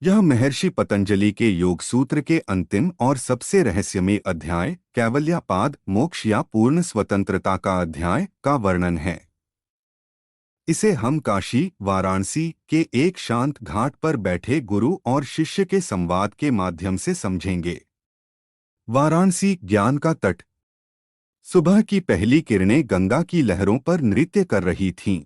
यह महर्षि पतंजलि के योग सूत्र के अंतिम और सबसे रहस्यमय अध्याय कैवल्यापाद मोक्ष या पूर्ण स्वतंत्रता का अध्याय का वर्णन है। इसे हम काशी वाराणसी के एक शांत घाट पर बैठे गुरु और शिष्य के संवाद के माध्यम से समझेंगे। वाराणसी ज्ञान का तट। सुबह की पहली किरणें गंगा की लहरों पर नृत्य कर रही थीं।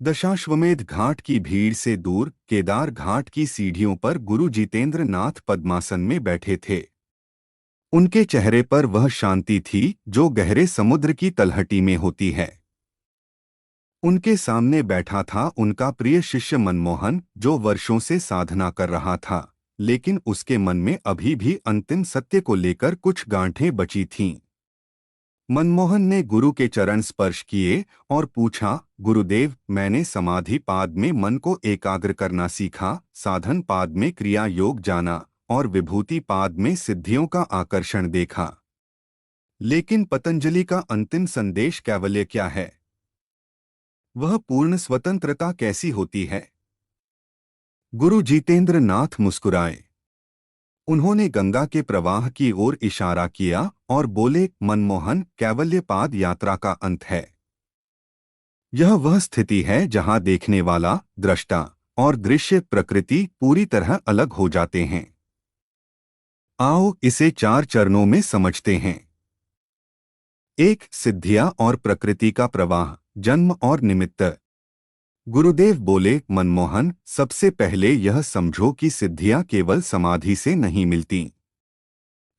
दशाश्वमेध घाट की भीड़ से दूर केदार घाट की सीढ़ियों पर गुरु जितेंद्र नाथ पद्मासन में बैठे थे। उनके चेहरे पर वह शांति थी जो गहरे समुद्र की तलहटी में होती है। उनके सामने बैठा था उनका प्रिय शिष्य मनमोहन, जो वर्षों से साधना कर रहा था, लेकिन उसके मन में अभी भी अंतिम सत्य को लेकर कुछ गांठें बची थीं। मनमोहन ने गुरु के चरण स्पर्श किए और पूछा, गुरुदेव, मैंने समाधि पाद में मन को एकाग्र करना सीखा, साधन पाद में क्रिया योग जाना और विभूति पाद में सिद्धियों का आकर्षण देखा। लेकिन पतंजलि का अंतिम संदेश कैवल्य क्या है? वह पूर्ण स्वतंत्रता कैसी होती है? गुरु जितेंद्र नाथ मुस्कुराए। उन्होंने गंगा के प्रवाह की ओर इशारा किया और बोले, मनमोहन, कैवल्यपाद यात्रा का अंत है। यह वह स्थिति है जहां देखने वाला, दृष्टा और दृश्य प्रकृति पूरी तरह अलग हो जाते हैं। आओ इसे 4 चरणों में समझते हैं। 1. सिद्धियां और प्रकृति का प्रवाह, जन्म और निमित्त। गुरुदेव बोले, मनमोहन, सबसे पहले यह समझो कि सिद्धियां केवल समाधि से नहीं मिलती।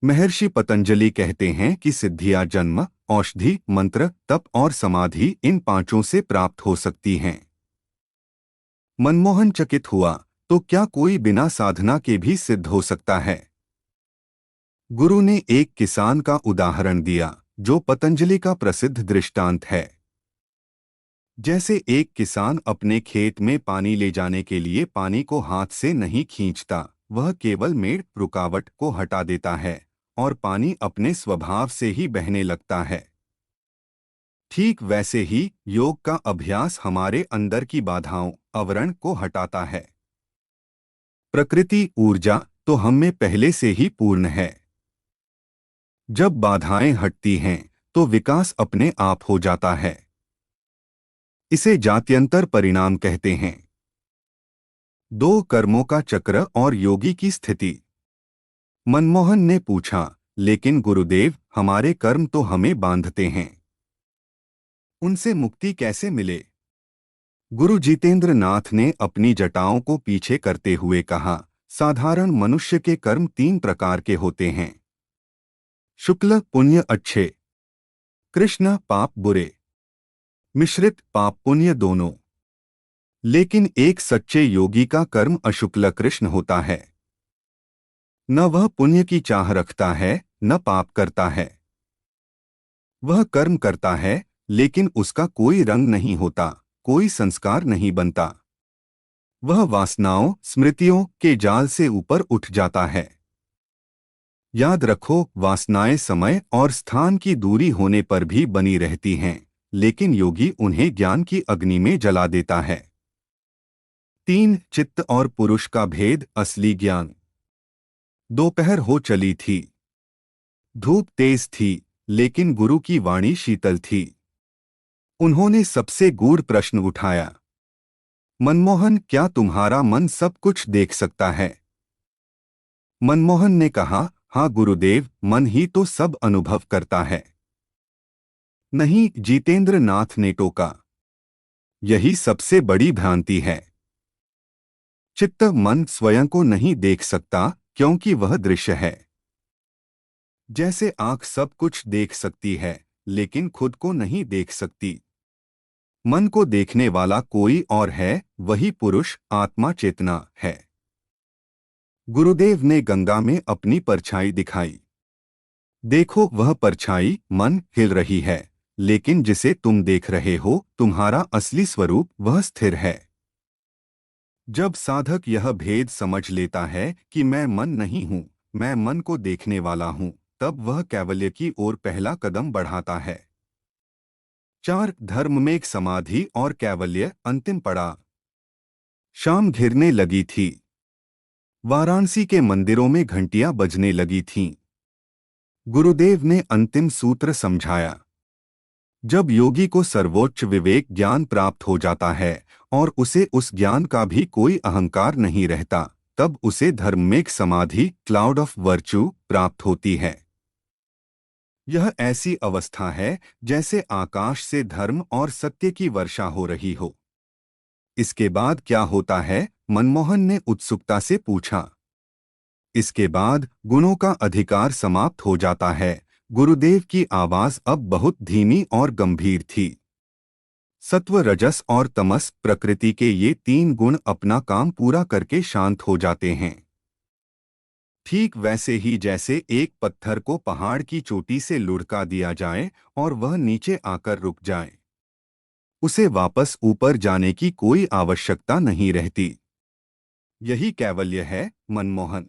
महर्षि पतंजलि कहते हैं कि सिद्धियां जन्म, औषधि, मंत्र, तप और समाधि, इन 5 से प्राप्त हो सकती हैं। मनमोहन चकित हुआ, तो क्या कोई बिना साधना के भी सिद्ध हो सकता है? गुरु ने एक किसान का उदाहरण दिया, जो पतंजलि का प्रसिद्ध दृष्टांत है। जैसे एक किसान अपने खेत में पानी ले जाने के लिए पानी को हाथ से नहीं खींचता, वह केवल मेड़ रुकावट को हटा देता है और पानी अपने स्वभाव से ही बहने लगता है। ठीक वैसे ही योग का अभ्यास हमारे अंदर की बाधाओं, आवरण को हटाता है। प्रकृति ऊर्जा तो हम में पहले से ही पूर्ण है। जब बाधाएं हटती हैं तो विकास अपने आप हो जाता है। इसे जात्यंतर परिणाम कहते हैं। 2. कर्मों का चक्र और योगी की स्थिति। मनमोहन ने पूछा, लेकिन गुरुदेव, हमारे कर्म तो हमें बांधते हैं, उनसे मुक्ति कैसे मिले? गुरु जितेंद्र नाथ ने अपनी जटाओं को पीछे करते हुए कहा, साधारण मनुष्य के कर्म 3 प्रकार के होते हैं। शुक्ल पुण्य अच्छे, कृष्ण पाप बुरे, मिश्रित पाप पुण्य दोनों। लेकिन एक सच्चे योगी का कर्म अशुक्ल कृष्ण होता है। न वह पुण्य की चाह रखता है, न पाप करता है। वह कर्म करता है, लेकिन उसका कोई रंग नहीं होता, कोई संस्कार नहीं बनता। वह वासनाओं, स्मृतियों के जाल से ऊपर उठ जाता है। याद रखो, वासनाएं समय और स्थान की दूरी होने पर भी बनी रहती हैं, लेकिन योगी उन्हें ज्ञान की अग्नि में जला देता है। 3. चित्त और पुरुष का भेद, असली ज्ञान। दोपहर हो चली थी। धूप तेज थी, लेकिन गुरु की वाणी शीतल थी। उन्होंने सबसे गूढ़ प्रश्न उठाया, मनमोहन, क्या तुम्हारा मन सब कुछ देख सकता है? मनमोहन ने कहा, हाँ गुरुदेव, मन ही तो सब अनुभव करता है। नहीं, जितेंद्र नाथ ने टोका, यही सबसे बड़ी भ्रांति है। चित्त मन स्वयं को नहीं देख सकता, क्योंकि वह दृश्य है। जैसे आंख सब कुछ देख सकती है, लेकिन खुद को नहीं देख सकती। मन को देखने वाला कोई और है, वही पुरुष, आत्मा, चेतना है। गुरुदेव ने गंगा में अपनी परछाई दिखाई। देखो, वह परछाई, मन, हिल रही है, लेकिन जिसे तुम देख रहे हो, तुम्हारा असली स्वरूप, वह स्थिर है। जब साधक यह भेद समझ लेता है कि मैं मन नहीं हूँ, मैं मन को देखने वाला हूँ, तब वह कैवल्य की ओर पहला कदम बढ़ाता है। 4. धर्म में समाधि और कैवल्य, अंतिम पड़ाव। शाम घिरने लगी थी। वाराणसी के मंदिरों में घंटियां बजने लगी थीं। गुरुदेव ने अंतिम सूत्र समझाया। जब योगी को सर्वोच्च विवेक ज्ञान प्राप्त हो जाता है और उसे उस ज्ञान का भी कोई अहंकार नहीं रहता, तब उसे धर्ममेघ समाधि क्लाउड ऑफ वर्च्यू प्राप्त होती है। यह ऐसी अवस्था है जैसे आकाश से धर्म और सत्य की वर्षा हो रही हो। इसके बाद क्या होता है? मनमोहन ने उत्सुकता से पूछा। इसके बाद गुणों का अधिकार समाप्त हो जाता है। गुरुदेव की आवाज अब बहुत धीमी और गंभीर थी। सत्व, रजस और तमस, प्रकृति के ये तीन गुण अपना काम पूरा करके शांत हो जाते हैं। ठीक वैसे ही जैसे एक पत्थर को पहाड़ की चोटी से लुढ़का दिया जाए और वह नीचे आकर रुक जाए। उसे वापस ऊपर जाने की कोई आवश्यकता नहीं रहती। यही कैवल्य है, मनमोहन।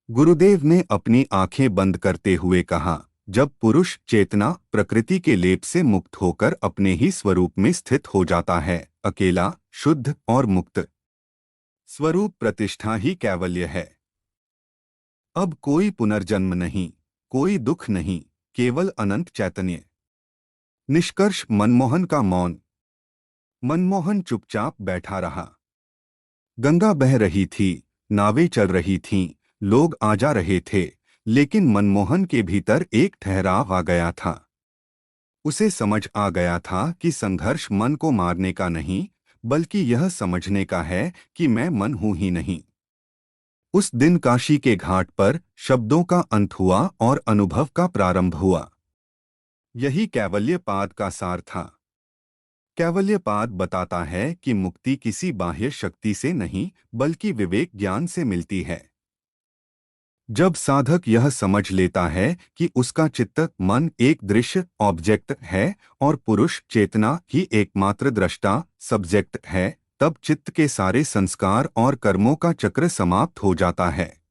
गुरुदेव ने अपनी आंखें बंद करते हुए कहा। जब पुरुष चेतना प्रकृति के लेप से मुक्त होकर अपने ही स्वरूप में स्थित हो जाता है, अकेला, शुद्ध और मुक्त, स्वरूप प्रतिष्ठा ही कैवल्य है। अब कोई पुनर्जन्म नहीं, कोई दुख नहीं, केवल अनंत चैतन्य। निष्कर्ष मनमोहन का मौन। मनमोहन चुपचाप बैठा रहा। गंगा बह रही थी, नावें चल रही थीं, लोग आ जा रहे थे, लेकिन मनमोहन के भीतर एक ठहराव आ गया था। उसे समझ आ गया था कि संघर्ष मन को मारने का नहीं, बल्कि यह समझने का है कि मैं मन हूं ही नहीं। उस दिन काशी के घाट पर शब्दों का अंत हुआ और अनुभव का प्रारंभ हुआ। यही कैवल्यपाद का सार था। कैवल्यपाद बताता है कि मुक्ति किसी बाह्य शक्ति से नहीं, बल्कि विवेक ज्ञान से मिलती है। जब साधक यह समझ लेता है कि उसका चित्त मन एक दृश्य ऑब्जेक्ट है और पुरुष चेतना ही एकमात्र दृष्टा सब्जेक्ट है, तब चित्त के सारे संस्कार और कर्मों का चक्र समाप्त हो जाता है।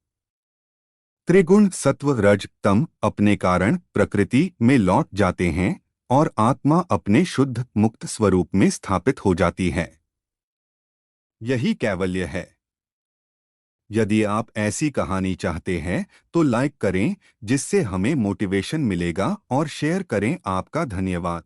त्रिगुण सत्व रज तम अपने कारण प्रकृति में लौट जाते हैं और आत्मा अपने शुद्ध मुक्त स्वरूप में स्थापित हो जाती है। यही कैवल्य है। यदि आप ऐसी कहानी चाहते हैं तो लाइक करें, जिससे हमें मोटिवेशन मिलेगा, और शेयर करें। आपका धन्यवाद।